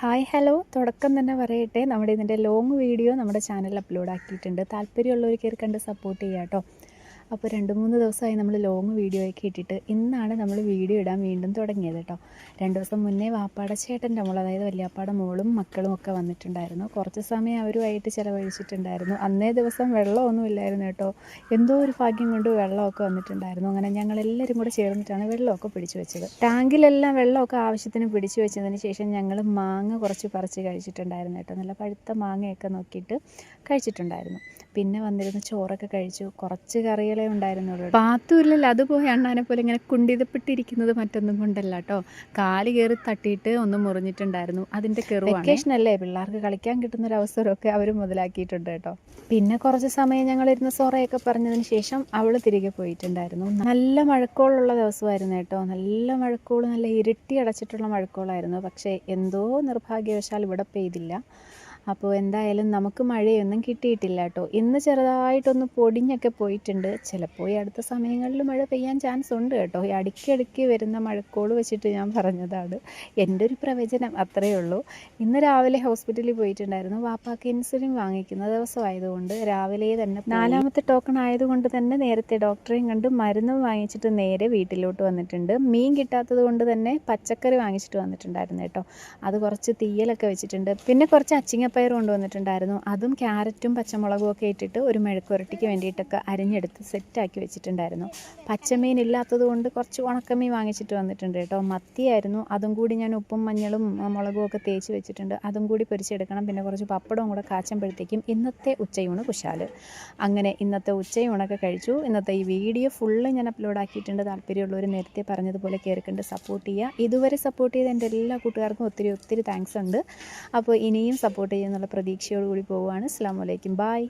Hi hello തുടക്കം തന്നെ പറയട്ടെ, നമ്മുടെ ഇതിൻ്റെ ലോങ് വീഡിയോ നമ്മുടെ ചാനലിൽ അപ്ലോഡ് ആക്കിയിട്ടുണ്ട്. താല്പര്യമുള്ളവർ കയറി കണ്ട് സപ്പോർട്ട് ചെയ്യുക കേട്ടോ. അപ്പോൾ 2-3 ദിവസമായി നമ്മൾ ലോങ് വീഡിയോ ഒക്കെ ഇട്ടിട്ട് ഇന്നാണ് നമ്മൾ വീഡിയോ ഇടാൻ വീണ്ടും തുടങ്ങിയത് കേട്ടോ. 2 ദിവസം മുന്നേ വാപ്പാടെ ചേട്ടൻ്റെ മോൾ, അതായത് വല്യാപ്പാടെ മോളും മക്കളും ഒക്കെ വന്നിട്ടുണ്ടായിരുന്നു. കുറച്ച് സമയം അവരുമായിട്ട് ചിലവഴിച്ചിട്ടുണ്ടായിരുന്നു. അന്നേ ദിവസം വെള്ളമൊന്നും ഇല്ലായിരുന്നു കേട്ടോ. എന്തോ ഒരു ഭാഗ്യം കൊണ്ട് വെള്ളമൊക്കെ വന്നിട്ടുണ്ടായിരുന്നു. അങ്ങനെ ഞങ്ങളെല്ലാവരും കൂടെ ചേർന്നിട്ടാണ് വെള്ളമൊക്കെ പിടിച്ചു വെച്ചത്. ടാങ്കിലെല്ലാം വെള്ളമൊക്കെ ആവശ്യത്തിന് പിടിച്ചു വെച്ചതിന് ശേഷം ഞങ്ങൾ മാങ്ങ കുറച്ച് പറിച്ച് കഴിച്ചിട്ടുണ്ടായിരുന്നു കേട്ടോ. നല്ല പഴുത്ത മാങ്ങയൊക്കെ നോക്കിയിട്ട് കഴിച്ചിട്ടുണ്ടായിരുന്നു. പിന്നെ വന്നിരുന്ന ചോറൊക്കെ കഴിച്ചു. കുറച്ച് കറികളെ ഉണ്ടായിരുന്നുള്ളൂ. പാത്തുമില്ലല്ലോ, അതുപോയി അണ്ണാനെ പോലെ ഇങ്ങനെ കുണ്ടിതപ്പെട്ടിരിക്കുന്നത് മറ്റൊന്നും കൊണ്ടല്ല കേട്ടോ. കാല് കയറി തട്ടിയിട്ട് ഒന്ന് മുറിഞ്ഞിട്ടുണ്ടായിരുന്നു. അതിൻ്റെ കെറുവാണ്. വെക്കേഷൻ അല്ലേ, പിള്ളേർക്ക് കളിക്കാൻ കിട്ടുന്നൊരു അവസരമൊക്കെ അവർ മുതലാക്കിയിട്ടുണ്ട് കേട്ടോ. പിന്നെ കുറച്ച് സമയം ഞങ്ങളിരുന്ന് സൊറയൊക്കെ പറഞ്ഞതിന് ശേഷം അവൾ തിരികെ പോയിട്ടുണ്ടായിരുന്നു. നല്ല മഴക്കോളുള്ള ദിവസമായിരുന്നു കേട്ടോ. നല്ല മഴക്കോള്, നല്ല ഇരുട്ടി അടച്ചിട്ടുള്ള മഴക്കോളായിരുന്നു. പക്ഷേ എന്തോ നിർഭാഗ്യവശാൽ ഇവിടെ പെയ്തില്ല. അപ്പോൾ എന്തായാലും നമുക്ക് മഴയൊന്നും കിട്ടിയിട്ടില്ല കേട്ടോ. ഇന്ന് ചെറുതായിട്ടൊന്ന് പൊടിഞ്ഞൊക്കെ പോയിട്ടുണ്ട്. ചിലപ്പോൾ ഈ അടുത്ത സമയങ്ങളിൽ മഴ പെയ്യാൻ ചാൻസ് ഉണ്ട് കേട്ടോ. ഈ അടുക്കി വരുന്ന മഴക്കോള് വെച്ചിട്ട് ഞാൻ പറഞ്ഞതാണ്, എൻ്റെ ഒരു പ്രവചനം, അത്രയേ ഉള്ളൂ. ഇന്ന് രാവിലെ ഹോസ്പിറ്റലിൽ പോയിട്ടുണ്ടായിരുന്നു. വാപ്പാക്ക് ഇൻസുലിൻ വാങ്ങിക്കുന്ന ദിവസമായതുകൊണ്ട് രാവിലെ തന്നെ 4ാമത്തെ ടോക്കൺ ആയതുകൊണ്ട് തന്നെ നേരത്തെ ഡോക്ടറെയും കണ്ട് മരുന്നും വാങ്ങിച്ചിട്ട് നേരെ വീട്ടിലോട്ട് വന്നിട്ടുണ്ട്. മീൻ കിട്ടാത്തത് കൊണ്ട് തന്നെ പച്ചക്കറി വാങ്ങിച്ചിട്ട് വന്നിട്ടുണ്ടായിരുന്നു കേട്ടോ. അത് കുറച്ച് തീയലൊക്കെ വെച്ചിട്ടുണ്ട്. പിന്നെ കുറച്ച് അച്ചിങ്ങപ്പയർ കൊണ്ടുവന്നിട്ടുണ്ടായിരുന്നു. അതും ക്യാരറ്റും പച്ചമുളകും ഒക്കെ ഇട്ടിട്ട് ഒരു മെഴുക്കുരട്ടിക്ക് വേണ്ടിയിട്ടൊക്കെ അരിഞ്ഞെടുത്ത് സെറ്റാക്കി വെച്ചിട്ടുണ്ടായിരുന്നു. പച്ചമീൻ ഇല്ലാത്തത് കൊണ്ട് കുറച്ച് ഉണക്കമീൻ വാങ്ങിച്ചിട്ട് വന്നിട്ടുണ്ട് കേട്ടോ. മത്തിയായിരുന്നു. അതും കൂടി ഞാൻ ഉപ്പും മഞ്ഞളും മുളകും ഒക്കെ തേച്ച് വെച്ചിട്ടുണ്ട്. അതും കൂടി പൊരിച്ചെടുക്കണം. പിന്നെ കുറച്ച് പപ്പടവും കൂടെ കാച്ചുമ്പോഴത്തേക്കും ഇന്നത്തെ ഉച്ചയൂണ് കുശാൽ. അങ്ങനെ ഇന്നത്തെ ഉച്ചയൂണൊക്കെ കഴിച്ചു. ഇന്നത്തെ ഈ വീഡിയോ ഫുള്ള് ഞാൻ അപ്ലോഡ് ആക്കിയിട്ടുണ്ട്. താല്പര്യമുള്ളവർ നേരത്തെ പറഞ്ഞതുപോലെ കയറിക്കണ്ട് സപ്പോർട്ട് ചെയ്യുക. ഇതുവരെ സപ്പോർട്ട് ചെയ്ത എൻ്റെ എല്ലാ കൂട്ടുകാർക്കും ഒത്തിരി താങ്ക്സ് ഉണ്ട്. അപ്പോൾ ഇനിയും സപ്പോർട്ട് ചെയ്യുന്നുള്ള പ്രതീക്ഷയോടുകൂടി പോവുകയാണ്. അസ്സലാമു അലൈക്കും, ബായ്.